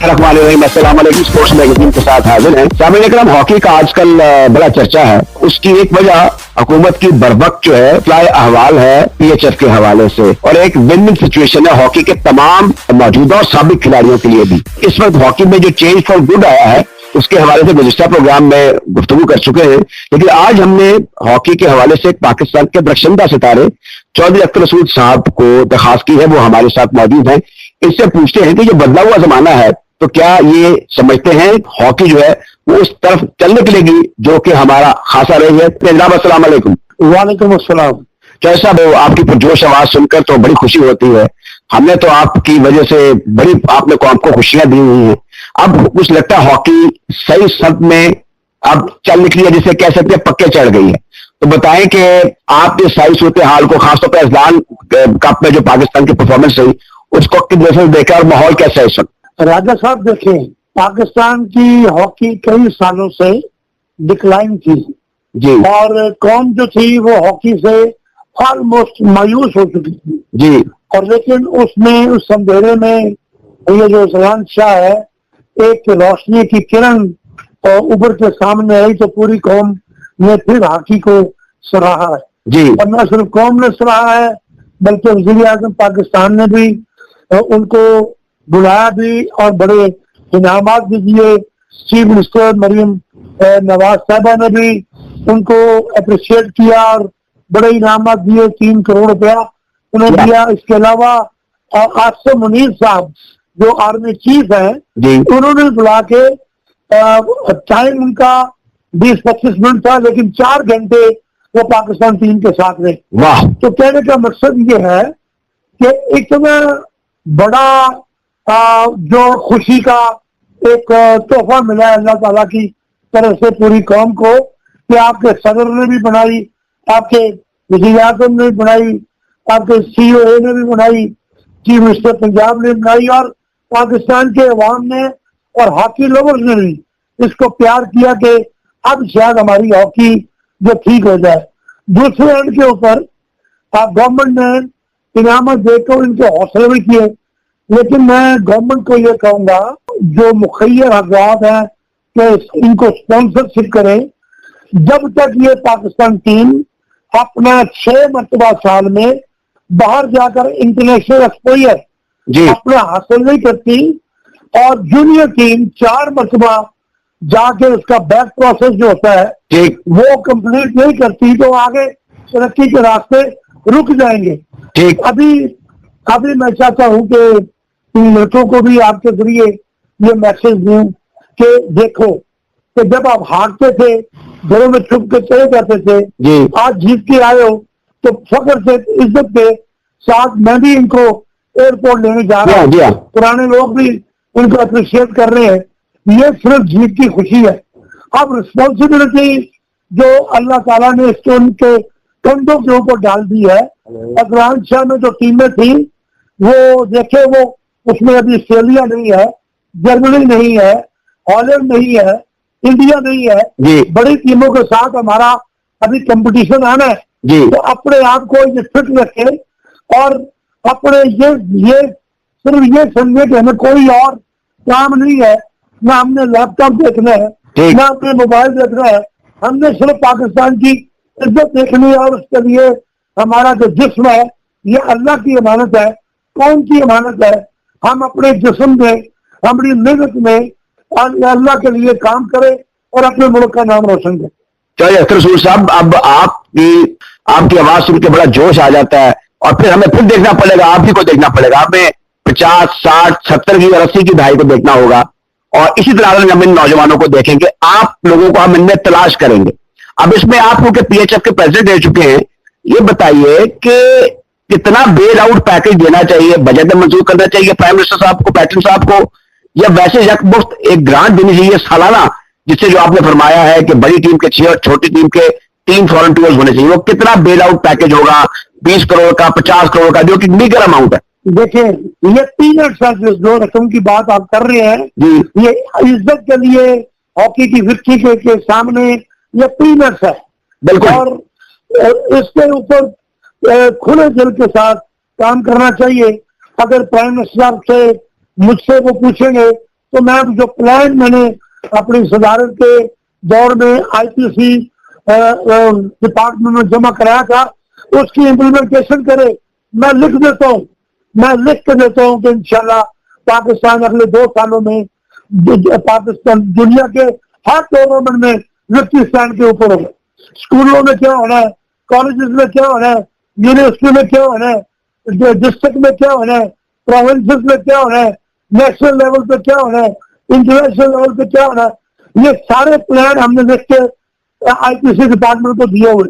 अस्सलाम वालेकुम। Sports magazine के साथ हाजिर हैं। सामने लेकर हॉकी का आजकल बड़ा चर्चा है। उसकी एक वजह हुकूमत की बर्वक्त जो है फ्लाई अहवाल है PHF के हवाले से, और एक विन विन सिचुएशन है हॉकी के तमाम मौजूदा और साबिक खिलाड़ियों के लिए भी। इस वक्त हॉकी में जो चेंज फॉर गुड आया है उसके हवाले से गुज़िश्ता प्रोग्राम में गुफ्तगू कर चुके हैं, लेकिन आज हमने हॉकी के हवाले से पाकिस्तान के बरकशिंदा सितारे चौधरी अख्तर रसूल साहब को दरखास्त की है। वो हमारे साथ मौजूद हैं। इससे पूछते हैं कि जो बदला हुआ जमाना है तो क्या ये समझते हैं हॉकी जो है वो उस तरफ चलने लगेगी जो कि हमारा खासा रही है। जनाब अस्सलाम वालेकुम। वालेकुम अस्सलाम। कैसा वो आपकी पुरजोश आवाज सुनकर तो बड़ी खुशी होती है। हमने तो आपकी वजह से बड़ी आपने कौम को खुशियां दी हुई हैं। अब कुछ लगता है हॉकी सही सद में अब चल निकली है, जिसे कह सकते हैं पक्के चढ़ गई है। तो बताएं कि आपने सारी सूरत हाल को, खासतौर पर अजलान कप में जो पाकिस्तान की परफॉर्मेंस रही उसको किस तरह से देखा और माहौल कैसा है इस वक्त? राजा साहब देखें, पाकिस्तान की हॉकी कई सालों से डिक्लाइन थी जी और कौम जो थी वो हॉकी से ऑलमोस्ट मायूस हो चुकी थी जी। और लेकिन उसमें उस अंधेरे में ये जो सलान शाह है एक रोशनी की किरण उभर के सामने आई तो पूरी कौम ने फिर हॉकी को सराहा है जी। और न सिर्फ कौम ने सराहा है बल्कि वज़ीर आज़म पाकिस्तान ने भी उनको बुलाया भी और बड़े इनामात भी दिए। चीफ मिनिस्टर मरियम नवाज साहबा ने भी उनको अप्रिशिएट किया और बड़े इनामात दिए, 3 करोड़ रुपया उन्हें दिया। इसके अलावा आसिम मुनीर साहब जो आर्मी चीफ है उन्होंने बुला के टाइम उनका 20-25 मिनट था लेकिन 4 घंटे वो पाकिस्तान टीम के साथ रहे। वाह। तो कहने का मकसद ये है कि इतना बड़ा जो खुशी का एक तोहफा मिला है अल्लाह ताला की तरफ से पूरी कौम को कि आपके सदर ने भी बनाई, आपके वज़ीर आज़म ने भी बनाई, आपके COA ने भी बनाई, चीफ मिनिस्टर पंजाब ने बनाई और पाकिस्तान के अवाम ने और हॉकी लवर्स ने भी इसको प्यार किया कि अब शायद हमारी हॉकी जो ठीक हो जाए। दूसरे एंड के ऊपर गवर्नमेंट ने इनामत देकर इनके हौसले भी किए, लेकिन मैं गवर्नमेंट को ये कहूंगा जो मुखैर हजरात हैं कि इनको स्पॉन्सरशिप करें। जब तक ये पाकिस्तान टीम अपना 6 मरतबा साल में बाहर जाकर इंटरनेशनल एक्सपोजर अपना हासिल नहीं करती और जूनियर टीम 4 मरतबा जाके उसका बैक प्रोसेस जो होता है वो कंप्लीट नहीं करती तो आगे तरक्की के रास्ते रुक जाएंगे। अभी मैं चाहता हूं कि इन लड़कों को भी आपके जरिए ये मैसेज दूं कि देखो कि जब आप हारते थे घरों में छुप के चले जाते थे, आज जीत के आए हो तो फख्र से इज्जत के साथ मैं भी इनको एयरपोर्ट लेने जा रहा हूँ। पुराने लोग भी इनको अप्रिशिएट कर रहे हैं। ये सिर्फ जीत की खुशी है। अब रिस्पॉन्सिबिलिटी जो अल्लाह ताला ने इसके उनके कंधों के ऊपर डाल दी है। अजलान शाह में जो टीमें थी वो देखे, वो उसमें अभी ऑस्ट्रेलिया नहीं है, जर्मनी नहीं है, हॉलैंड नहीं है, इंडिया नहीं है। बड़ी टीमों के साथ हमारा अभी कंपटीशन आना है तो अपने आप को ये फिट रखे और अपने ये सिर्फ ये समझे कि हमें कोई और काम नहीं है, ना हमने लैपटॉप देखना है ना अपने मोबाइल देखना है, हमने सिर्फ पाकिस्तान की इज्जत देखनी है और उसके लिए हमारा जो जिस्म है ये अल्लाह की अमानत है, कौन की अमानत है। हम अपने जिस्म में हमारी मेहनत में अल्लाह के लिए काम करें और अपने मुल्क का नाम रोशन करें। चलिए अख्तर रसूल साहब, अब आपकी आवाज सुन के बड़ा जोश आ जाता है और फिर हमें फिर देखना पड़ेगा, आप ही को देखना पड़ेगा। हमें 50, 60, 70 की और 80 की दहाई को देखना होगा और इसी तरह हम इन नौजवानों को देखेंगे। आप लोगों को हम इनमें तलाश करेंगे। अब इसमें आप क्योंकि PHF के प्रेसिडेंट रह चुके हैं, ये बताइए कि कितना बेल आउट पैकेज देना चाहिए, बजट में मंजूर करना चाहिए प्राइम मिनिस्टर साहब को, पैटर्न साहब को, या वैसे यकमुश्त एक ग्रांट देनी चाहिए सालाना, जिससे जो आपने फरमाया है कि बड़ी टीम के 6 और छोटी टीम के 3 फॉरेन टूर्स होने चाहिए। वो कितना बेल आउट पैकेज होगा? 20 करोड़ का, 50 करोड़ का, जो कि बिगर अमाउंट है। देखिए ये पीनट्स जो रकम की बात आप कर रहे हैं ये इज्जत के लिए हॉकी की विक्ट्री के सामने ये पीनट्स है बिल्कुल। और इसके ऊपर खुले दिल के साथ काम करना चाहिए। अगर प्राइम मिनिस्टर से मुझसे वो पूछेंगे तो मैं जो प्लान मैंने अपनी सदारत के दौर में आईपीसी डिपार्टमेंट में जमा कराया था उसकी इम्प्लीमेंटेशन करे। मैं लिख के देता हूँ कि इंशाल्लाह पाकिस्तान अगले 2 सालों में पाकिस्तान दुनिया के हर टूर्नामेंट में विक्ट्री स्टैंड के ऊपर होगा। स्कूलों में क्या होना है, कॉलेजेस में क्या होना है, यूनिवर्सिटी में क्या होना है, डिस्ट्रिक्ट में क्या होना है, प्रोविंसेस में क्या होना है, नेशनल लेवल पे क्या होना है, इंटरनेशनल लेवल पे क्या होना है, ये सारे प्लान हमने लिख के आईपीसी डिपार्टमेंट को दिए हुए।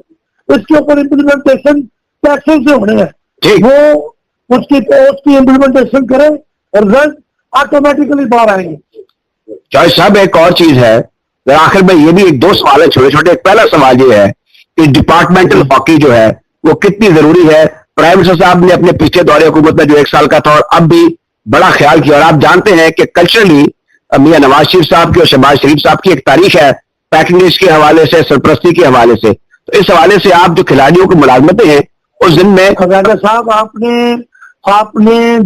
इसके ऊपर इम्प्लीमेंटेशन कैसे से होने हैं वो उसकी इम्प्लीमेंटेशन करें, रिजल्ट ऑटोमेटिकली बाहर आएंगे। चौधरी साहब एक और चीज है, आखिर में ये भी 2 सवाल है छोटे छोटे। पहला सवाल ये है कि डिपार्टमेंटल हॉकी जो है वो कितनी जरूरी है। प्राइम मिनिस्टर साहब ने अपने पिछले दौरे हुकूमत में जो 1 साल का था और अब भी बड़ा ख्याल किया। और आप जानते हैं कि कल्चरली मियां नवाज शरीफ साहब की और शहबाज शरीफ साहब की एक तारीख है पैटर्नेज के हवाले से, सरपरस्ती के हवाले से। तो इस हवाले से आप जो खिलाड़ियों की मुलाजमतें हैं उस दिन में राजा साहब आपने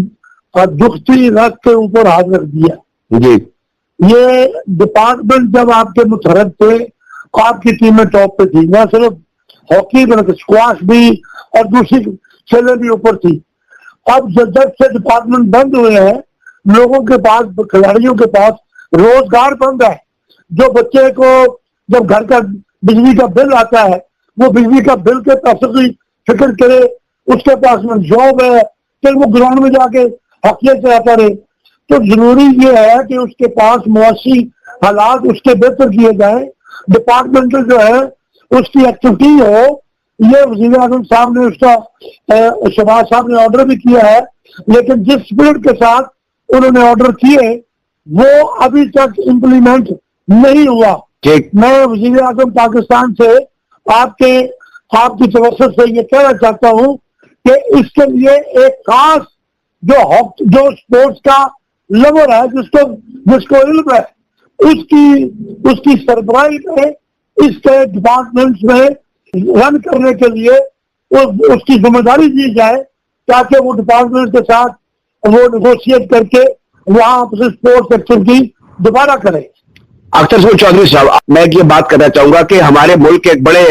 दुखती रख के ऊपर हाथ रख दिया जी। ये डिपार्टमेंट जब आपके मुतहरक थे आपकी टीमें टॉप पे थी, ना सिर्फ हॉकी बल्कि स्क्वाश भी और दूसरी खेलें भी ऊपर थी। अब जब से डिपार्टमेंट बंद हुए हैं लोगों के पास, खिलाड़ियों के पास रोजगार बंद है। जो बच्चे को जब घर का बिजली का बिल आता है वो बिजली का बिल के पैसे की फिक्र करे, उसके पास में जॉब है, फिर वो ग्राउंड में जाके हॉकी चलाता रहे। तो जरूरी ये है कि उसके पास मुआशी हालात उसके बेहतर किए जाए। डिपार्टमेंटल जो है उसकी एक्टिविटी हो, ये वज़ीर आज़म साहब ने उसका शहबाज साहब ने ऑर्डर भी किया है, लेकिन जिस स्पिरिट के साथ उन्होंने ऑर्डर किए वो अभी तक इम्प्लीमेंट नहीं हुआ। मैं वज़ीर आज़म पाकिस्तान से आपकी तवज्जो से ये कहना चाहता हूँ कि इसके लिए एक खास जो स्पोर्ट्स का लवर है जिसको इल्म है उसकी सरबराही में इसके डिपार्टमेंट्स में रन करने के लिए उसकी जिम्मेदारी दी जाए ताकि वो डिपार्टमेंट के साथ वो नेगोशिएट करके वहां स्पोर्ट्स एक्टिविटी दोबारा करें। अख्तर चौधरी साहब, मैं ये बात करना चाहूंगा कि हमारे मुल्क के एक बड़े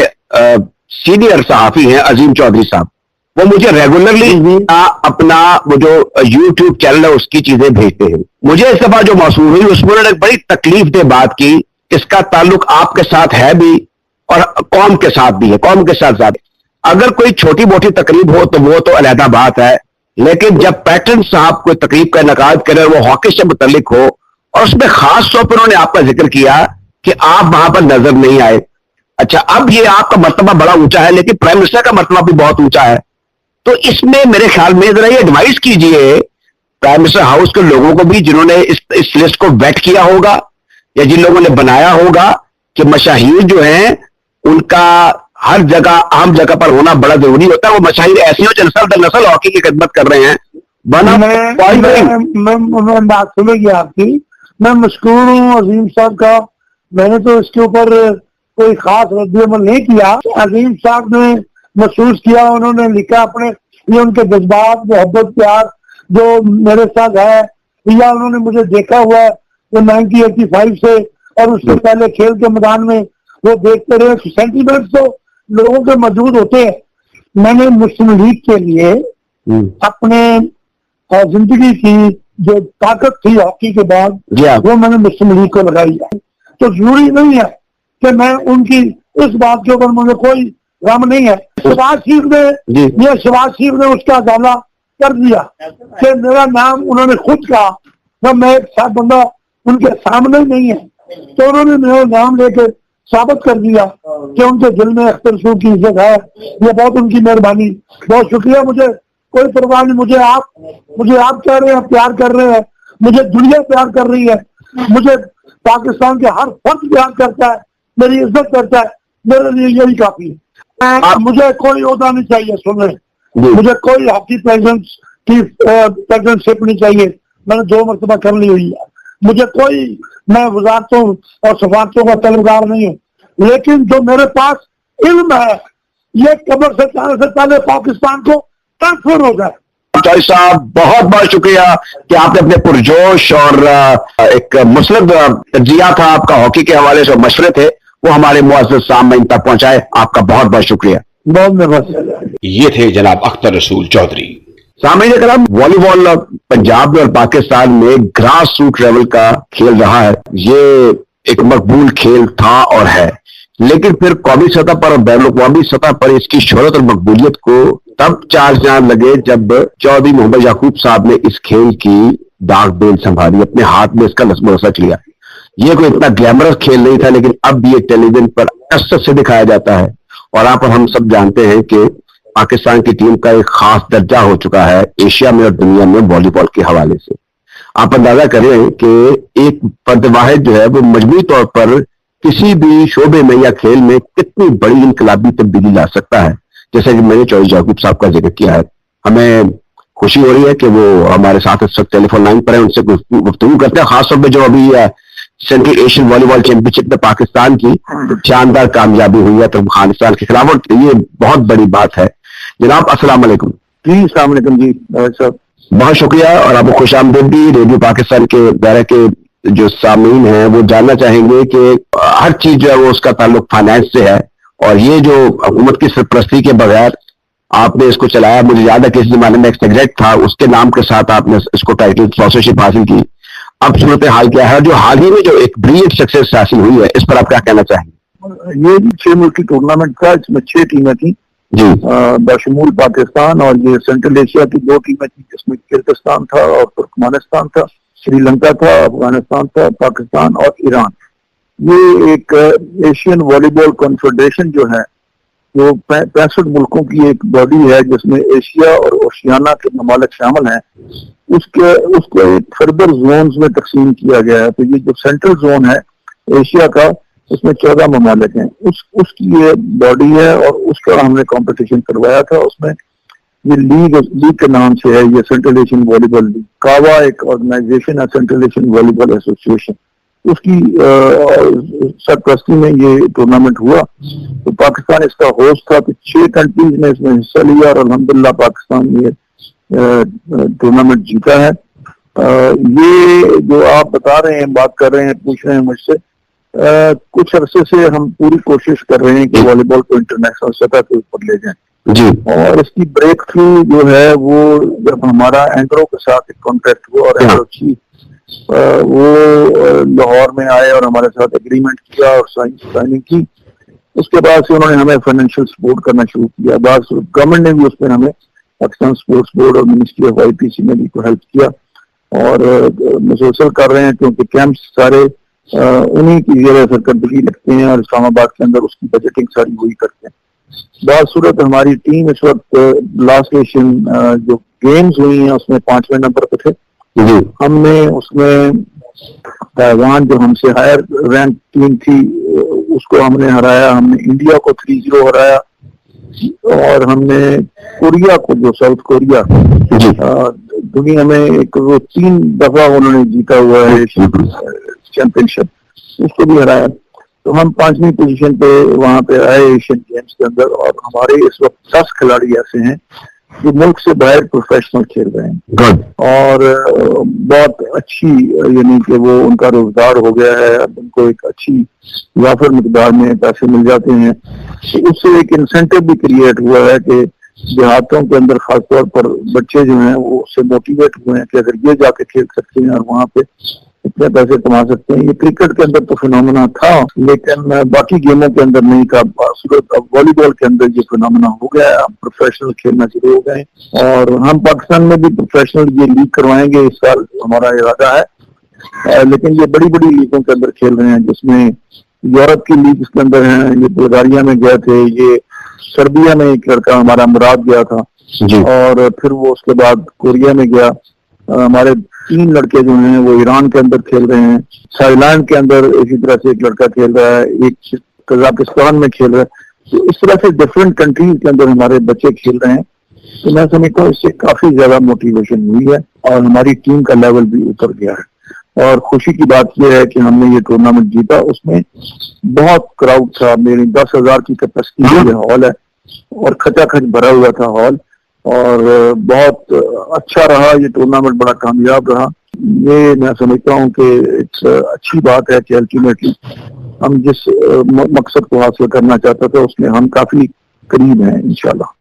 सीनियर सहाफी हैं अजीम चौधरी साहब, वो मुझे रेगुलरली अपना वो जो यूट्यूब चैनल है उसकी चीजें भेजते हैं। मुझे इस दफा जो मौसूल हुई उसमें उन्होंने बड़ी तकलीफ दे बात की। इसका ताल्लुक आपके साथ है भी और कौम के साथ भी है, कौम के साथ ज्यादा। अगर कोई छोटी मोटी तकलीफ हो तो वो तो अलहदा बात है, लेकिन जब पैटर्न साहब कोई तकलीफ का इनेकाद करे वो हॉकी से मुतल्लिक हो और उसमें खास तौर पर उन्होंने आपका जिक्र किया कि आप वहां पर नजर नहीं आए। अच्छा, अब ये आपका मर्तबा बड़ा ऊंचा है लेकिन प्राइम मिनिस्टर का मर्तबा भी बहुत ऊंचा है, तो इसमें मेरे ख्याल में जरा ये एडवाइस कीजिए प्राइम मिनिस्टर हाउस के लोगों को भी जिन्होंने इस लिस्ट को वेट किया होगा या जिन लोगों ने बनाया होगा कि मशाहीर जो हैं उनका हर जगह आम जगह पर होना बड़ा जरूरी होता है। वो मशाहीर ऐसे हो जो नस्ल दर नस्ल हॉकी की खिदमत कर रहे हैं। मैं बात सुनेगी आपकी, मैं मशकूर हूँ अजीम साहब का। मैंने तो इसके ऊपर कोई खास रद्द-ए-अमल नहीं किया। अजीम साहब ने महसूस किया, उन्होंने लिखा अपने, ये उनके जज्बात मोहब्बत प्यार जो मेरे साथ है, या उन्होंने मुझे देखा हुआ है तो 1985 से और उससे पहले खेल के मैदान में वो देखते रहे। सेंटीमेंट्स तो लोगों के मौजूद होते हैं। मैंने मुस्लिम लीग के लिए अपने जिंदगी की जो ताकत थी हॉकी के बाद वो मैंने मुस्लिम लीग को लगाई है। तो जरूरी नहीं है कि मैं उनकी इस बात के ऊपर मुझे कोई गम नहीं है। शहबाज शरीफ ने उसका दावा कर दिया कि मेरा नाम उन्होंने खुद कहा, जब मैं एक साथ बंदा उनके सामने नहीं है तो उन्होंने मेरा नाम लेकर साबित कर दिया कि उनके दिल में अख्तर शू की इज्जत है। ये बहुत उनकी मेहरबानी, बहुत शुक्रिया। मुझे कोई परवाह नहीं, मुझे आप कह रहे हैं, प्यार कर रहे हैं, मुझे दुनिया प्यार कर रही है, मुझे पाकिस्तान के हर फर्द प्यार करता है, मेरी इज्जत करता है, मेरे लिए यही काफी है। मुझे कोई ओहदा नहीं चाहिए, सुन रहे, मुझे कोई हॉकी प्रेसिडेंटशिप नहीं चाहिए। मैंने 2 मरतबा कर ली हुई है। मुझे कोई, मैं वजारतों और सफारतों का तलबगार नहीं हूँ, लेकिन जो मेरे पास इल्म है ये कब्र से जाने से पहले पाकिस्तान को ट्रांसफर हो जाए। चौधरी साहब, बहुत बहुत शुक्रिया कि आपने अपने पुरजोश और एक मुस्लिम तजिया था आपका हॉकी के हवाले से, मशवरे थे, वो हमारे मुअज़्ज़ज़ सामईन तक पहुंचाए। आपका बहुत बहुत शुक्रिया। बहुत मेहरबानी। ये थे जनाब अख्तर रसूल चौधरी। सामईन करम, वॉलीबॉल पंजाब में और पाकिस्तान में ग्रास रूट लेवल का खेल रहा है। ये एक मकबूल खेल था और है, लेकिन फिर कौमी सतह पर और बैन अवी सतह पर इसकी शोहरत और मकबूलियत को तब चार चांद लगे जब चौधरी मोहम्मद याकूब साहब ने इस खेल की दाग बेल संभाली, अपने हाथ में इसका नस्म रसच लिया। ये कोई इतना ग्लैमरस खेल नहीं था, लेकिन अब भी ये टेलीविजन पर कसरत से दिखाया जाता है और आप और हम सब जानते हैं कि पाकिस्तान की टीम का एक खास दर्जा हो चुका है एशिया में और दुनिया में वॉलीबॉल के हवाले से। आप अंदाजा करें कि एक फर्द वाहिद जो है वो मजबूरी तौर पर किसी भी शोबे में या खेल में कितनी बड़ी इनकलाबी तब्दीली ला सकता है, जैसे कि मैंने चौधरी याकूब साहब का जिक्र किया है। हमें खुशी हो रही है कि वो हमारे साथ इस वक्त टेलीफोन लाइन पर है, उनसे गुफ्तगू करते हैं, खासतौर पर जो अभी सेंट्रल एशियन वॉलीबॉल चैंपियनशिप में पाकिस्तान की शानदार कामयाबी हुई है तो अफगानिस्तान के खिलाफ, और ये बहुत बड़ी बात है। जनाब अस्सलाम वालेकुम। जी अस्सलाम वालेकुम जी साहब, बहुत शुक्रिया और आपको खुश आमदीदी। रेडियो पाकिस्तान के दायरे के जो सामीन हैं वो जानना चाहेंगे कि हर चीज जो है वो उसका ताल्लुक फाइनेंस से है, और ये जो हुकूमत की सरपरस्ती के बगैर आपने इसको चलाया, मुझे याद है कि इस जमाने में एक सिगरेट था, उसके नाम के साथ आपने इसको टाइटल स्पॉन्सरशिप हासिल की। अब सूरत हाल क्या है, जो हाल ही में जो एक ब्रिलियंट सक्सेस हासिल हुई है, इस पर आप क्या कहना चाहेंगे? ये 6 मुल्की टूर्नामेंट था, इसमें 6 टीमें थी जी, बशमूल पाकिस्तान, और ये सेंट्रल एशिया की 2 टीमें थी जिसमें किर्गिस्तान था और तुर्कमेनिस्तान था, श्रीलंका था, अफगानिस्तान था, पाकिस्तान और ईरान। ये एक एशियन वॉलीबॉल कॉन्फेडरेशन जो है वो 65 मुल्कों की एक बॉडी है जिसमें एशिया और ओशियाना के ममालिक शामिल हैं। उसको एक फर्दर जोन्स में तकसीम किया गया है। तो ये जो सेंट्रल जोन है एशिया का, उसमें 14 ममालिक हैं, उसकी ये बॉडी है और उसका हमने कंपटीशन करवाया था। उसमें ये लीग के नाम से है, ये सेंट्रल एशियन वॉलीबॉल लीग। कावा एक ऑर्गेनाइजेशन है, सेंट्रल एशियन वॉलीबॉल एसोसिएशन, उसकी सरपरस्ती में ये टूर्नामेंट हुआ। तो पाकिस्तान इसका होस्ट था, तो 6 कंट्रीज ने इसमें हिस्सा लिया और अल्हम्दुलिल्लाह पाकिस्तान ये टूर्नामेंट जीता है। ये जो आप बता रहे हैं, बात कर रहे हैं, पूछ रहे हैं मुझसे, कुछ अरसे से हम पूरी कोशिश कर रहे हैं कि वॉलीबॉल को इंटरनेशनल सतह के ऊपर ले जाएं जी, और इसकी ब्रेक थ्रू जो है वो जब हमारा एंड्रो के साथ एक कॉन्ट्रैक्ट हुआ और एंड्रो चीफ वो लाहौर में आए और हमारे साथ एग्रीमेंट किया और साइनिंग की। उसके बाद से उन्होंने हमें फाइनेंशियल सपोर्ट करना शुरू किया। बाद गवर्नमेंट ने भी उसमें हमें, पाकिस्तान स्पोर्ट्स बोर्ड और मिनिस्ट्री ऑफ IPC ने भी को हेल्प किया और मुसलसल कर रहे हैं, क्योंकि कैंप्स सारे उन्हीं की ज़ेर सरकर्दगी लगते हैं और इस्लामाबाद के अंदर उसकी बजटिंग सारी वही करते हैं। बाद सूरत हमारी टीम इस वक्त लास्ट एशियन जो गेम्स हुई हैं उसमें 5वें नंबर पे थे। हमने उसमें ताइवान जो हमसे हायर रैंक टीम थी उसको हमने हराया, हमने इंडिया को 3-0 हराया और हमने कोरिया को, जो साउथ कोरिया दुनिया में एक 3 दफा उन्होंने जीता हुआ है चैंपियनशिप, उसको भी हराया। तो हम 5वीं पोजीशन पे वहां पे आए एशियन गेम्स के अंदर, और हमारे इस वक्त 10 खिलाड़ी ऐसे हैं जो मुल्क से बाहर प्रोफेशनल खेल रहे हैं और बहुत अच्छी, यानी कि वो उनका रोजगार हो गया है, उनको एक अच्छी वाफर मिकदार में पैसे मिल जाते हैं। तो उससे एक इंसेंटिव भी क्रिएट हुआ है कि देहातों के अंदर खासतौर पर बच्चे जो हैं वो उससे मोटिवेट हुए हैं कि अगर ये जाके खेल सकते हैं और वहाँ पे इतने पैसे कमा सकते हैं। ये क्रिकेट के अंदर तो फिनोमेना था, लेकिन बाकी गेमों के अंदर नहीं था। अब वॉलीबॉल के अंदर ये फिनोमेना हो गया है, हम प्रोफेशनल खेलना शुरू हो गए और हम पाकिस्तान में भी प्रोफेशनल ये लीग करवाएंगे इस साल, हमारा इरादा है। लेकिन ये बड़ी बड़ी लीगों के अंदर खेल रहे हैं, जिसमें यूरोप की लीग के अंदर है, ये बुल्गारिया में गए थे, ये सर्बिया में एक लड़का हमारा मुराद गया था और फिर वो उसके बाद कोरिया में गया। हमारे 3 लड़के जो हैं वो ईरान के अंदर खेल रहे हैं, थाईलैंड के अंदर इसी तरह से एक लड़का खेल रहा है, एक कजाकिस्तान में खेल रहा है। तो इस तरह से डिफरेंट कंट्रीज के अंदर हमारे बच्चे खेल रहे हैं। तो मैं समझता हूँ इससे काफी ज्यादा मोटिवेशन हुई है और हमारी टीम का लेवल भी उतर गया है। और खुशी की बात यह है कि हमने ये टूर्नामेंट जीता, उसमें बहुत क्राउड था, मेरी 10,000 की कैपेसिटी हॉल है और खचाखच भरा हुआ था हॉल। और बहुत अच्छा रहा ये टूर्नामेंट, बड़ा कामयाब रहा। ये मैं समझता हूँ कि एक अच्छी बात है कि अल्टीमेटली हम जिस मकसद को हासिल करना चाहते थे उसमें हम काफी करीब हैं इंशाल्लाह।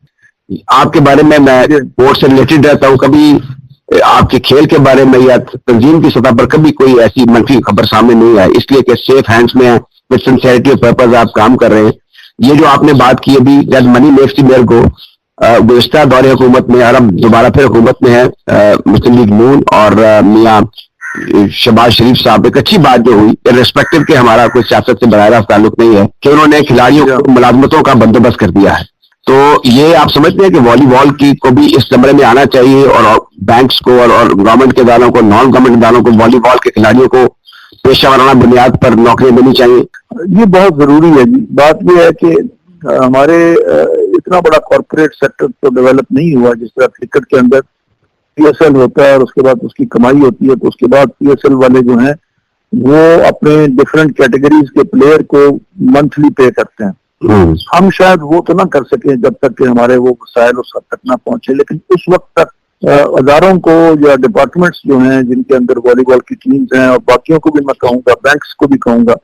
आपके बारे में मैं स्पोर्ट्स से रिलेटेड रहता हूँ, कभी आपके खेल के बारे में या तंजीम की सतह पर कभी कोई ऐसी मंफी खबर सामने नहीं आई, इसलिए कि सेफ हैंड्स में है, विद सिंसियरिटी ऑफ पर्पस आप काम कर रहे हैं। ये जो आपने बात की अभी, that money makes the mayor go, गुज़िश्ता दौरे हुकूमत में और अब दोबारा फिर हुकूमत में है मुस्लिम लीग नून और मियाँ शहबाज शरीफ साहब, एक अच्छी बात जो हुई, इर्रेस्पेक्टिव के हमारा कोई सियासत से बराह रास्त ताल्लुक नहीं है, कि उन्होंने खिलाड़ियों को मुलाजमतों का बंदोबस्त कर दिया है। तो ये आप समझते हैं कि वॉलीबॉल की को भी इस जमरे में आना चाहिए और बैंक्स को और गवर्नमेंट के इदारों को, नॉन गवर्नमेंट इदारों को वॉलीबॉल के खिलाड़ियों को पेशा वाराना बुनियाद पर नौकरियां देनी चाहिए? ये बहुत जरूरी है जी। बात यह है कि हमारे इतना बड़ा कॉर्पोरेट सेक्टर तो डेवलप नहीं हुआ जिस तरह क्रिकेट के अंदर पीएसएल होता है और उसके बाद उसकी कमाई होती है, तो उसके बाद पीएसएल वाले जो हैं वो अपने डिफरेंट कैटेगरीज के प्लेयर को मंथली पे करते हैं। हम शायद वो तो ना कर सके जब तक कि हमारे वो वसाइल उस हद तक ना पहुंचे, लेकिन उस वक्त तक अदारों को या डिपार्टमेंट्स जो हैं जिनके अंदर वॉलीबॉल की टीम्स हैं, और बाकियों को भी मैं कहूँगा, बैंक्स को भी कहूँगा,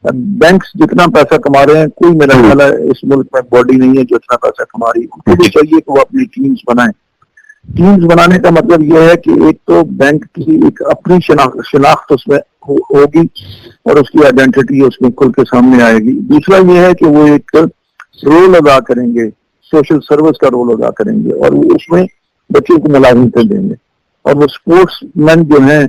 बैंक्स जितना पैसा कमा रहे हैं, कोई मेरा ख्याल है इस मुल्क में बॉडी नहीं है जो इतना पैसा कमा रही है। उनको भी चाहिए कि वो अपनी टीम्स बनाएं। टीम्स बनाने का मतलब यह है कि एक तो बैंक की एक अपनी शिनाख्त उसमें होगी और उसकी आइडेंटिटी उसमें खुल के सामने आएगी। दूसरा ये है कि वो एक रोल अदा करेंगे, सोशल सर्विस का रोल अदा करेंगे और वो उसमें बच्चों को मुलाजिमतें देंगे। और वो स्पोर्ट्स मैन जो हैं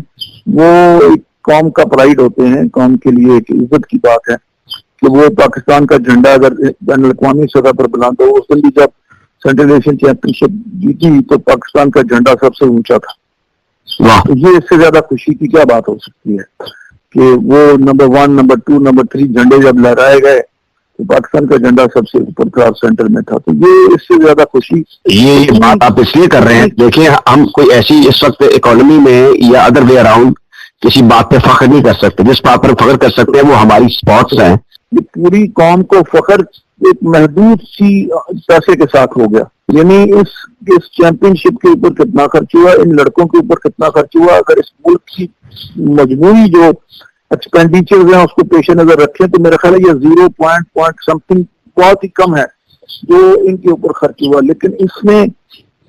वो एक कौम का प्राइड होते हैं, कौम के लिए एक इज्जत की बात है कि वो पाकिस्तान का झंडा अगर बैन अवी सतह पर बुलंद हो, उस दिन भी जब सेंट्रल एशियन चैंपियनशिप जीती तो पाकिस्तान का झंडा सबसे ऊंचा था। तो ये इससे ज्यादा खुशी की क्या बात हो सकती है कि वो नंबर 1, नंबर 2, नंबर 3 झंडे जब लहराए गए तो पाकिस्तान का झंडा सबसे ऊपर था, सेंटर में था। तो ये इससे ज्यादा खुशी, ये बात आप इसलिए कर रहे हैं, देखिए हम कोई ऐसी इस वक्त इकोनॉमी में या अदर वे अराउंड किसी बात पे फख्र नहीं कर सकते। जिस बात पर फख्र कर सकते हैं वो हमारी स्पोर्ट्स हैं। पूरी कौम को फख्र एक महदूद सी पैसे के साथ हो गया। यानी इस चैंपियनशिप के ऊपर कितना खर्च हुआ, इन लड़कों के ऊपर कितना खर्च हुआ, अगर इस मुल्क की मजबूरी जो एक्सपेंडिचर है उसको पेश नजर रखें तो मेरा ख्याल है ये 0 समथिंग बहुत ही कम है जो इनके ऊपर खर्च हुआ। लेकिन इसमें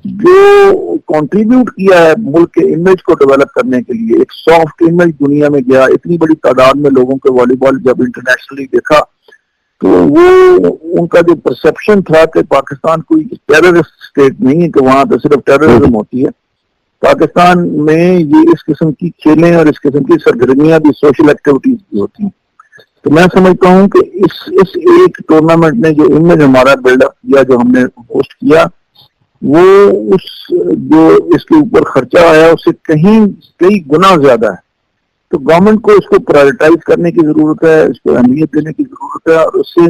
जो कंट्रीब्यूट किया है मुल्क के इमेज को डेवलप करने के लिए, एक सॉफ्ट इमेज दुनिया में गया, इतनी बड़ी तादाद में लोगों को वॉलीबॉल जब इंटरनेशनली देखा तो वो उनका जो परसेप्शन था कि पाकिस्तान कोई टेररिस्ट स्टेट नहीं है कि वहां पे सिर्फ टेररिज्म होती है। पाकिस्तान में ये इस किस्म की खेलें और इस किस्म की सरगर्मियां भी, सोशल एक्टिविटीज भी होती हैं। तो मैं समझता हूँ कि इस एक टूर्नामेंट ने जो इमेज हमारा बिल्डअप किया, जो हमने होस्ट किया, वो उस जो इसके ऊपर खर्चा आया उससे कई गुना ज्यादा है। तो गवर्नमेंट को इसको प्रायोरिटाइज करने की जरूरत है, इसको अहमियत देने की जरूरत है और उससे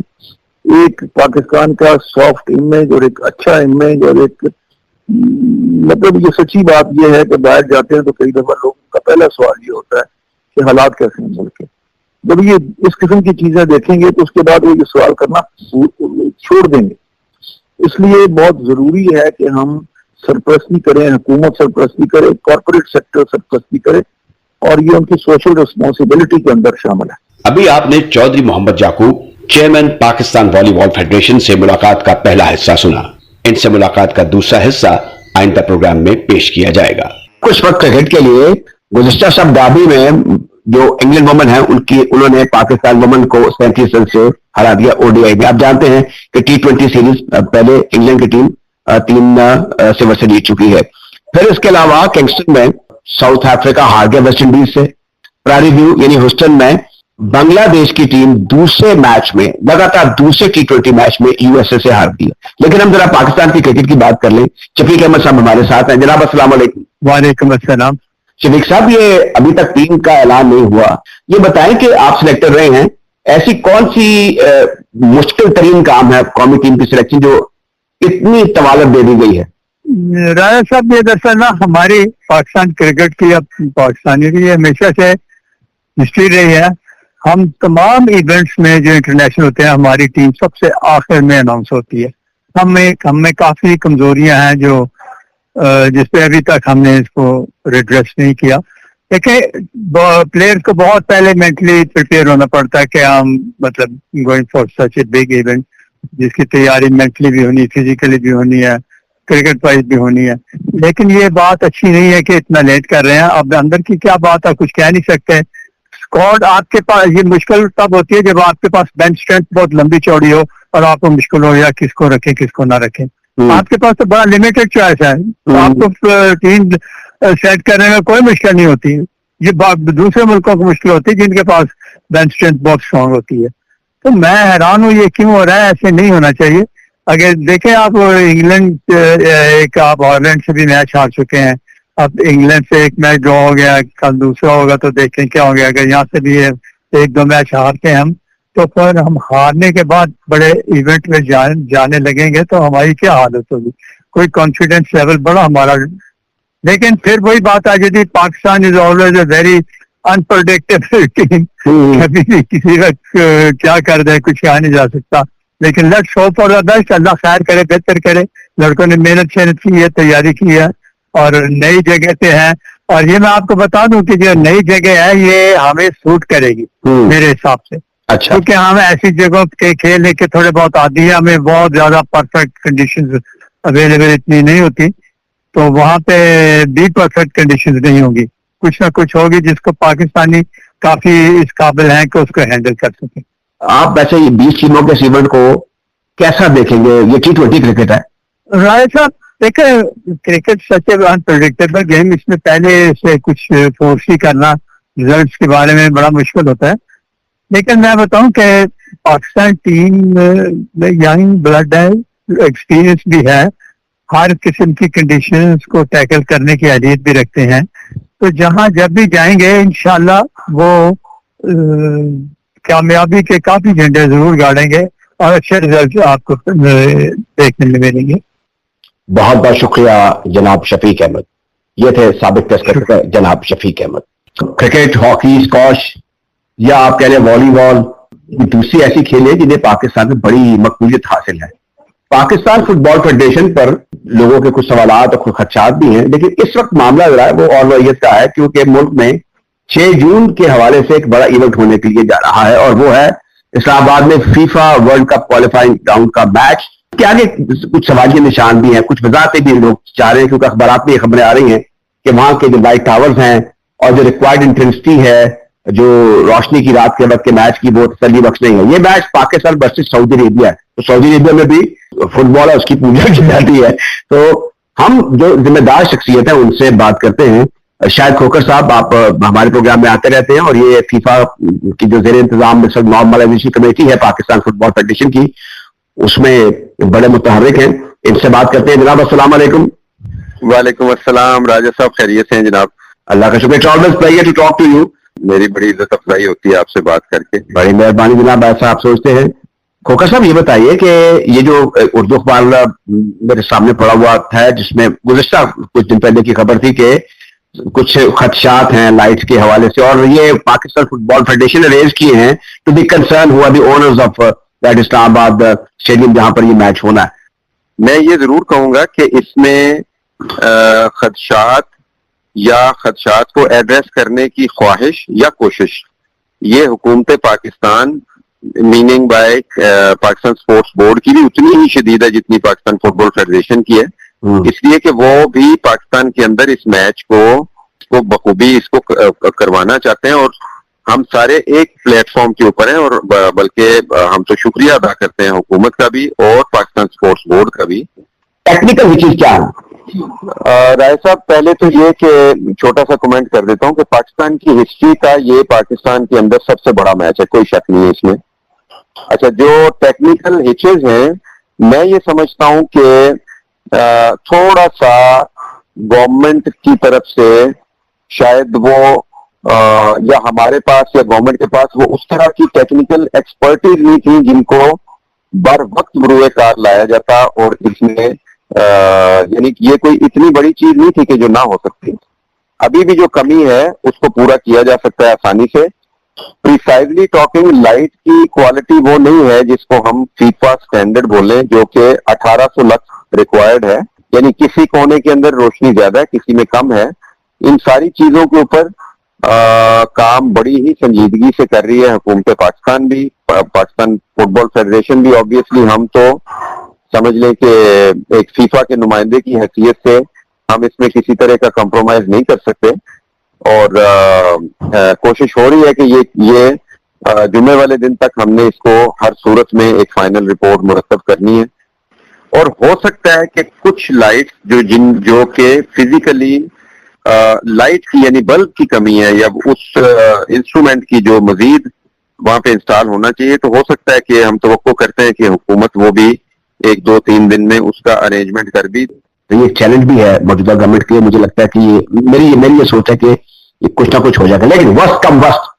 एक पाकिस्तान का सॉफ्ट इमेज और एक अच्छा इमेज और एक मतलब ये सच्ची बात ये है कि बाहर जाते हैं तो कई दफा लोगों का पहला सवाल ये होता है कि हालात कैसे हैं मुल्क के। जब ये इस किस्म की चीजें देखेंगे तो उसके बाद वो ये सवाल करना छोड़ देंगे। इसलिए बहुत जरूरी है कि हम सरपरस्ती करें, हुकूमत सरपरस्ती करे, कॉर्पोरेट सेक्टर सरपरस्ती करे और ये उनकी सोशल रिस्पॉन्सिबिलिटी के अंदर शामिल है। अभी आपने चौधरी मोहम्मद याकूब, चेयरमैन पाकिस्तान वॉलीबॉल फेडरेशन से मुलाकात का पहला हिस्सा सुना। इनसे मुलाकात का दूसरा हिस्सा आइंदा प्रोग्राम में पेश किया जाएगा। कुछ वक्त क्रिकेट के लिए गुज़िश्ता शब्दाबी में जो इंग्लैंड वुमन है उन्होंने पाकिस्तान वुमन को 37 रन से हरा दिया ओडीआई में। आप जानते हैं कि T20 सीरीज पहले इंग्लैंड की टीम 3 सिल्वर से जीत चुकी है। फिर इसके अलावा किंगस्टन में साउथ अफ्रीका हार गया वेस्ट इंडीज से। प्रारी व्यू यानी ह्यूस्टन में बांग्लादेश की टीम दूसरे मैच में, लगातार दूसरे T20 मैच में यूएसए से हार गई। लेकिन हम जरा पाकिस्तान की क्रिकेट की बात कर लें। शफीक अहमद साहब हमारे साथ हैं। जनाब अस्सलाम वालेकुम। वालेकुम अस्सलाम। शफीक साहब, ये अभी तक टीम का ऐलान नहीं हुआ, ये बताएं कि आप सिलेक्टर रहे हैं, ऐसी कौन सी मुश्किल तरीन काम है कौमी टीम की सिलेक्शन जो इतनी तवालत दे दी गई है? राजा साहब, ये दरअसल ना हमारी पाकिस्तान क्रिकेट की, अब पाकिस्तानी की हमेशा से हिस्ट्री रही है। हम तमाम इवेंट्स में जो इंटरनेशनल होते हैं हमारी टीम सबसे आखिर में अनाउंस होती है। हम में काफी कमजोरियां हैं जो जिसपे अभी तक हमने इसको रिड्रेस नहीं किया। देखिए, प्लेयर्स को बहुत पहले मेंटली प्रिपेयर होना पड़ता है कि हम मतलब going for such a big event, जिसकी तैयारी मेंटली भी होनी, फिजिकली भी होनी है, क्रिकेट वाइज भी होनी है। लेकिन ये बात अच्छी नहीं है कि इतना लेट कर रहे हैं। अब अंदर की क्या बात है, कुछ कह नहीं सकते। स्क्वाड आपके पास, ये मुश्किल तब होती है जब आपके पास बेंच स्ट्रेंथ बहुत लंबी चौड़ी हो और आपको मुश्किल हो या किसको रखें किसको ना रखें। आपके पास तो बड़ा लिमिटेड चॉइस है, तो आपको टीम सेट करने में कोई मुश्किल नहीं होती। ये दूसरे मुल्कों को मुश्किल होती है जिनके पास बेंच स्ट्रेंथ बहुत स्ट्रांग होती है। तो मैं हैरान हूँ ये क्यों हो रहा है, ऐसे नहीं होना चाहिए। अगर देखें आप इंग्लैंड एक आप आयरलैंड से भी मैच हार चुके हैं, अब इंग्लैंड से एक मैच ड्रॉ हो गया, कल दूसरा होगा, तो देखें क्या हो गया। अगर यहाँ से भी एक दो मैच हारते हैं हम, तो फिर हम हारने के बाद बड़े इवेंट में जाने लगेंगे तो हमारी क्या हालत होगी। कोई कॉन्फिडेंस लेवल बड़ा हमारा, लेकिन फिर वही बात आ जाती, Pakistan is always a very unpredictable team. कभी भी किसी वक्त क्या कर दे कुछ कहा नहीं जा सकता। लेकिन let's hope for the best, अल्लाह खैर करे, बेहतर करे। लड़कों ने मेहनत की है, तैयारी की है और नई जगह पे है। और ये मैं आपको बता दूं कि जो नई जगह है ये हमें सूट करेगी मेरे हिसाब से। अच्छा, क्योंकि हम ऐसी जगहों के खेलने के थोड़े बहुत आदी है, हमें बहुत ज्यादा परफेक्ट कंडीशंस अवेलेबल इतनी नहीं होती, तो वहां पे भी परफेक्ट कंडीशंस नहीं होगी। कुछ ना कुछ होगी जिसको पाकिस्तानी काफी इस काबिल हैं कि उसको हैंडल कर सके। आप वैसे ये 20 टीमों के इस इवेंट को कैसा देखेंगे? ये T20 क्रिकेट है। राय साहब, देखिए क्रिकेट सच अनप्रेडिक्टेबल गेम, इसमें पहले से कुछ फोर्स ही करना रिजल्ट्स के बारे में बड़ा मुश्किल होता है। लेकिन मैं बताऊं कि पाकिस्तान टीम में यंग ब्लड है, एक्सपीरियंस भी है, हर किस्म की कंडीशंस को टैकल करने की अहलियत भी रखते हैं। तो जहां जब भी जाएंगे इंशाल्लाह वो कामयाबी के काफी झंडे जरूर गाड़ेंगे और अच्छे रिजल्ट आपको देखने में मिलेंगे। बहुत बहुत शुक्रिया जनाब शफीक अहमद। ये थे साबिक टेस्ट क्रिकेटर जनाब Shafiq Ahmed. Cricket, hockey, squash या आप कह लें वॉलीबॉल, दूसरी ऐसी खेल है जिन्हें पाकिस्तान में बड़ी मकबूलियत हासिल है। पाकिस्तान फुटबॉल फेडरेशन पर लोगों के कुछ सवालात और कुछ खदशात भी हैं, लेकिन इस वक्त मामला जो है वो और नौयत का है, क्योंकि मुल्क में 6 जून के हवाले से एक बड़ा इवेंट होने के लिए जा रहा है और वो है इस्लामाबाद में FIFA world cup qualifying round का मैच। के आगे कुछ सवाल के निशान भी हैं, कुछ वजाहतें भी लोग चाह रहे हैं, क्योंकि अखबारात में ये खबरें आ रही हैं कि वहां के जो लाइट टावर्स हैं और जो रिक्वायर्ड इंटेंसिटी है, जो रोशनी की रात के वक्त के मैच की, वो तसल्ली बख्श नहीं है। ये match Pakistan versus Saudi Arabia है, तो सऊदी अरेबिया में भी फुटबॉल है, उसकी पूजा की जाती है। तो हम जो जिम्मेदार शख्सियत है उनसे बात करते हैं। शायद खोकर साहब, आप हमारे प्रोग्राम में आते रहते हैं और ये फीफा की जो जेर इंतजाम नॉर्मलाइजेशन कमेटी है पाकिस्तान फुटबॉल फेडरेशन की, उसमें बड़े मुतहर्रिक हैं। इनसे बात करते हैं। जनाब अस्सलाम वालेकुम। वालेकुम अस्सलाम। राजा साहब खैरियत हैं जनाब? अल्लाह का शुक्र। It's always pleasure to talk to you. मेरी बड़ी इज्जत अफजाई होती है आपसे बात करके। बड़ी मेहरबानी जनाब, ऐसा आप सोचते हैं। खोकर साहब, ये बताइए कि ये जो उर्दू अखबार मेरे सामने पड़ा हुआ था जिसमें गुज़िश्ता कुछ दिन पहले की खबर थी कि कुछ खदशात हैं लाइट्स के हवाले से, और ये पाकिस्तान फुटबॉल फेडरेशन ने रेज किए हैं टू बी कंसर्न हुआ the owners of that Islamabad stadium जहां पर ये मैच होना है। मैं ये जरूर कहूंगा कि इसमें खदशात या खदशात को एड्रेस करने की ख्वाहिश या कोशिश ये हुकूमत Pakistan meaning bye Pakistan sports board की भी उतनी ही शदीद है जितनी पाकिस्तान फुटबॉल फेडरेशन की है। इसलिए कि वो भी पाकिस्तान के अंदर इस मैच को बखूबी इसको करवाना चाहते हैं और हम सारे एक प्लेटफॉर्म के ऊपर हैं, और बल्कि हम तो शुक्रिया अदा करते हैं हुकूमत का भी और पाकिस्तान स्पोर्ट्स बोर्ड का भी। टेक्निकल चीज क्या है? राय साहब, पहले तो ये कि छोटा सा कमेंट कर देता हूं कि पाकिस्तान की हिस्ट्री का ये पाकिस्तान के अंदर सबसे बड़ा मैच है, कोई शक नहीं है इसमें। अच्छा, जो टेक्निकल हिचेज हैं, मैं ये समझता हूं कि थोड़ा सा गवर्नमेंट की तरफ से शायद वो या हमारे पास या गवर्नमेंट के पास वो उस तरह की टेक्निकल एक्सपर्टीज नहीं थी जिनको बर वक्त बरूए कार लाया जाता, और इसमें यानी कि ये कोई इतनी बड़ी चीज नहीं थी कि जो ना हो सकती। अभी भी जो कमी है उसको पूरा किया जा सकता है आसानी से। प्रिसाइजली टॉकिंग, लाइट की क्वालिटी वो नहीं है जिसको हम फीफा स्टैंडर्ड बोलें, जो कि 1800 लक्स रिक्वायर्ड है। यानी किसी कोने के अंदर रोशनी ज्यादा है, किसी में कम है। इन सारी चीजों के ऊपर काम बड़ी ही संजीदगी से कर रही है हुकूमत पाकिस्तान भी, पाकिस्तान फुटबॉल फेडरेशन भी। ऑब्वियसली हम तो समझ लें कि एक फीफा के नुमाइंदे की हैसियत से हम इसमें किसी तरह का कंप्रोमाइज नहीं कर सकते, और कोशिश हो रही है कि ये जुम्मे वाले दिन तक हमने इसको हर सूरत में एक फाइनल रिपोर्ट मुरतब करनी है। और हो सकता है कि कुछ लाइट जो कि फिजिकली लाइट की यानी बल्ब की कमी है या उस इंस्ट्रूमेंट की जो मजीद वहां पे इंस्टॉल होना चाहिए, तो हो सकता है कि हम तवक्को करते हैं कि हुकूमत वो भी 1-2-3 दिन में उसका अरेंजमेंट कर भी। तो ये चैलेंज भी है मौजूदा गवर्नमेंट के लिए। मुझे लगता है कि ये मेरी ये सोच है कि ये कुछ ना कुछ हो जाएगा, लेकिन वर्स्ट कम वर्स्ट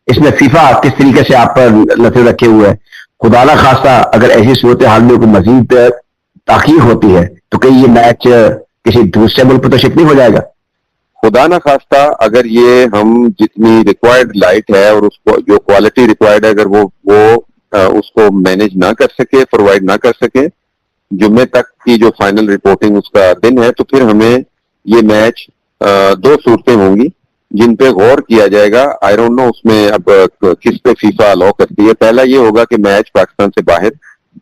इसमें फीफा किस तरीके से आप पर नजर रखे हुए है। खुदा ना खास्ता अगर ऐसी सूरत हाल में कोई मजीद ताखीर होती है तो कहीं ये मैच किसी दूसरे मुल्क पर तो शिफ्ट नहीं हो जाएगा? खुदा ना खास्ता अगर ये हम जितनी रिक्वायर्ड लाइट है और उसको जो क्वालिटी रिक्वायर्ड है अगर वो उसको मैनेज ना कर सके, प्रोवाइड ना कर सके जुम्मे तक की जो फाइनल रिपोर्टिंग उसका दिन है, तो फिर हमें ये मैच 2 सूरतें होंगी जिन पे गौर किया जाएगा। आई डोंट नो उसमें अब किस पे फीफा अलाउ करती है। पहला ये होगा कि मैच पाकिस्तान से बाहर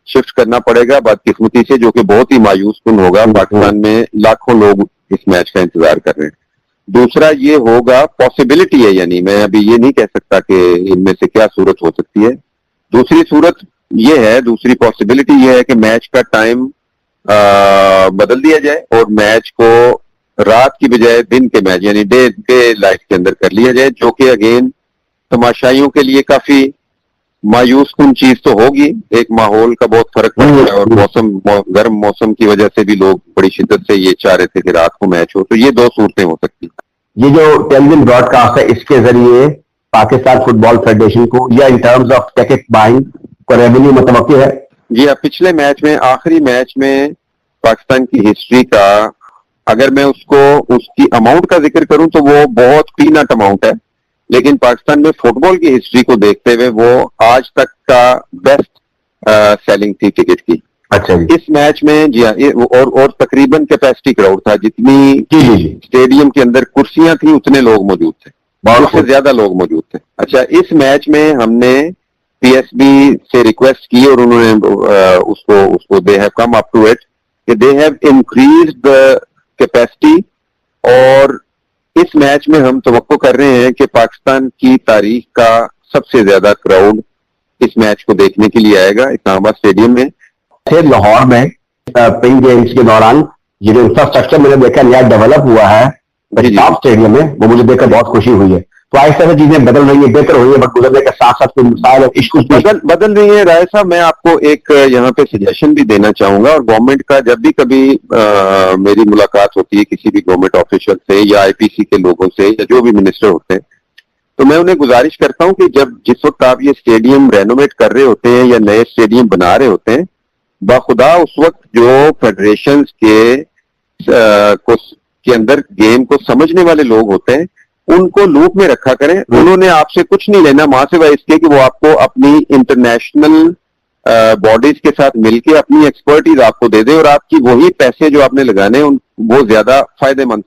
शिफ्ट करना पड़ेगा बदकिस्मती से, जो कि बहुत ही मायूस कुन होगा। पाकिस्तान में लाखों लोग इस मैच का इंतजार कर रहे हैं। दूसरा ये होगा, पॉसिबिलिटी है, यानी मैं अभी ये नहीं कह सकता कि इनमें से क्या सूरत हो सकती है। दूसरी सूरत ये है, दूसरी पॉसिबिलिटी ये है कि मैच का टाइम बदल दिया जाए और मैच को रात की बजाय दिन के मैच यानी डे लाइट के अंदर कर लिया जाए, जो कि अगेन तमाशाइयों के लिए काफी मायूस कुन चीज तो होगी। एक माहौल का बहुत फर्क पड़ रहा है और गर्म मौसम की वजह से भी लोग बड़ी शिद्दत से ये चाह रहे थे कि रात को मैच हो। तो ये 2 सूरतें हो सकती हैं। ये जो टेलीविजन ब्रॉडकास्ट है इसके जरिए पाकिस्तान फुटबॉल फेडरेशन को या in terms of ticket buying को रेवेन्यू मुतवक्किल है? जी हाँ, पिछले मैच में, आखिरी मैच में पाकिस्तान की हिस्ट्री का अगर मैं उसकी अमाउंट का जिक्र करूं तो वो बहुत पीनट अमाउंट है, लेकिन पाकिस्तान में फुटबॉल की हिस्ट्री को देखते हुए वो आज तक का बेस्ट सेलिंग थी टिकट की। अच्छा जी। इस मैच में जी हाँ, और तकरीबन कैपेसिटी क्राउड था, जितनी स्टेडियम के अंदर कुर्सियां थी उतने लोग मौजूद थे, उससे ज्यादा लोग मौजूद थे। अच्छा, इस मैच में हमने पीएसबी से रिक्वेस्ट की और उन्होंने उसको they have come up to it कि they have increased the capacity, और इस मैच में हम तवक्को कर रहे हैं कि पाकिस्तान की तारीख का सबसे ज्यादा क्राउड इस मैच को देखने के लिए आएगा इस्लामाबाद स्टेडियम में। फिर लाहौर में पिंक गेम्स के दौरान ये जो इंफ्रास्ट्रक्चर मैंने देखा नया डेवलप हुआ है पंजाब स्टेडियम में, वो मुझे देखकर बहुत खुशी हुई है। तो ऐसे से चीजें बदल रही है, बेहतर हुई है, बट गुजरने के साथ साथ इश्यूज बदल रही है। राय साहब, मैं आपको एक यहाँ पे सजेशन भी देना चाहूंगा, और गवर्नमेंट का जब भी कभी मेरी मुलाकात होती है किसी भी गवर्नमेंट ऑफिशियल से या आईपीसी के लोगों से या जो भी मिनिस्टर होते हैं, तो मैं उन्हें गुजारिश करता हूं कि जब जिस वक्त आप ये स्टेडियम रेनोवेट कर रहे होते हैं या नए स्टेडियम बना रहे होते हैं, बाखुदा उस वक्त जो फेडरेशन के अंदर गेम को समझने वाले लोग होते हैं उनको लूप में रखा करें। उन्होंने आपसे कुछ नहीं लेना वहां से, इसके कि वो आपको अपनी इंटरनेशनल बॉडीज के साथ मिलके अपनी एक्सपर्टीज आपको दे दे और आपकी वही पैसे जो आपने लगाने वो ज्यादा फायदेमंद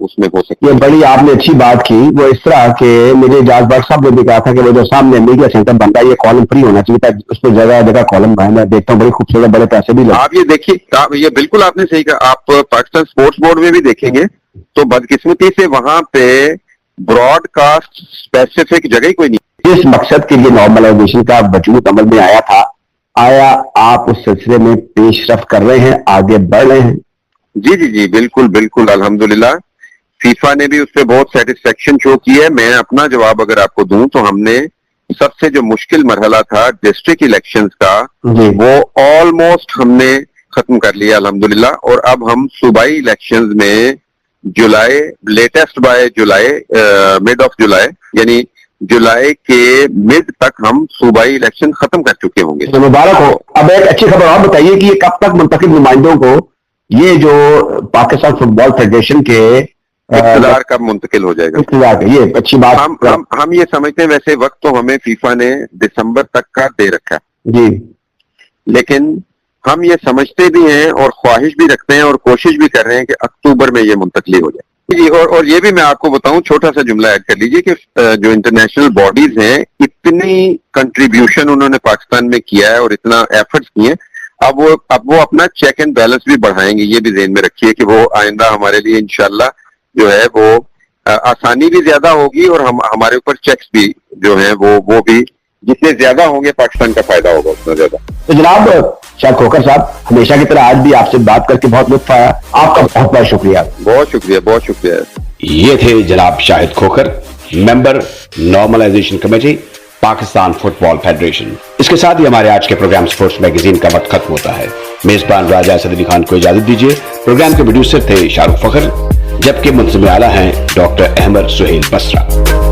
उसमें हो सकते हैं। ये बड़ी आपने अच्छी बात की। वो इस तरह के मेरे जाज भट्ट साहब ने भी कहा था कि वो जो सामने मीडिया सेंटर बनता है ये कॉलम फ्री होना चाहिए था, उस पर जगह जगह कॉलम है। मैं देखता हूँ बड़ी खूबसूरत, बड़े पैसे भी आप ये देखिए, ये बिल्कुल आपने सही कहा। आप पाकिस्तान स्पोर्ट्स बोर्ड में भी देखेंगे तो बदकिस्मती से वहां पे ब्रॉडकास्ट स्पेसिफिक जगह ही कोई नहीं। इस मकसद के लिए नॉर्मलाइजेशन का वजूद अमल में आया था, आया आप उस सिलसिले में पेशरफ्त कर रहे हैं, आगे बढ़ रहे हैं? जी जी जी, बिल्कुल बिल्कुल, अल्हम्दुलिल्लाह। फीफा ने भी उस पर बहुत सेटिस्फेक्शन शो की है। मैं अपना जवाब अगर आपको दूं तो हमने सबसे जो मुश्किल मरहला था डिस्ट्रिक्ट इलेक्शंस का, वो ऑलमोस्ट हमने खत्म कर लिया अल्हम्दुलिल्लाह, और अब हम सूबाई इलेक्शंस में जुलाई, latest by July, mid of July यानी जुलाई के मिड तक हम सूबाई इलेक्शन खत्म कर चुके होंगे। तो मुबारक हो। अब एक अच्छी खबर आप बताइए कि ये कब तक मुंतखब नुमाइंदों को ये जो पाकिस्तान फुटबॉल फेडरेशन के इख्तियार कब मुंतकिल हो जाएगा? इख्तियार, ये अच्छी बात। हम ये समझते हैं, वैसे वक्त तो हमें फीफा ने दिसंबर तक का दे रखा है जी, लेकिन हम ये समझते भी हैं और ख्वाहिश भी रखते हैं और कोशिश भी कर रहे हैं कि अक्टूबर में ये मुंतकली हो जाए जी। और ये भी मैं आपको बताऊं, छोटा सा जुमला ऐड कर लीजिए कि जो इंटरनेशनल बॉडीज हैं, इतनी कंट्रीब्यूशन उन्होंने पाकिस्तान में किया है और इतना एफर्ट्स किए, अब वो अपना चेक एंड बैलेंस भी बढ़ाएंगे। ये भी ज़हन में रखिए कि वो आइंदा हमारे लिए इंशाल्लाह जो है वो आसानी भी ज्यादा होगी और हमारे ऊपर चेक्स भी जो है वो भी जितने ज्यादा होंगे पाकिस्तान का फायदा होगा उतना ज्यादा। तो जनाब शाहिद खोखर साहब, हमेशा की तरह आज भी आपसे बात करके बहुत लुत्फ आया। आपका बहुत बहुत शुक्रिया। बहुत शुक्रिया, बहुत शुक्रिया। ये थे जनाब Shahid Khokhar, member normalisation committee, Pakistan football federation. इसके साथ ही हमारे आज के प्रोग्राम स्पोर्ट्स मैगजीन का वक्त खत्म होता है। मेजबान राजा असद अली खान को इजाजत दीजिए। प्रोग्राम के प्रोड्यूसर थे शाहरुख फखर, जबकि मुंतज़िम आला हैं डॉक्टर अहमद सुहेल बसरा।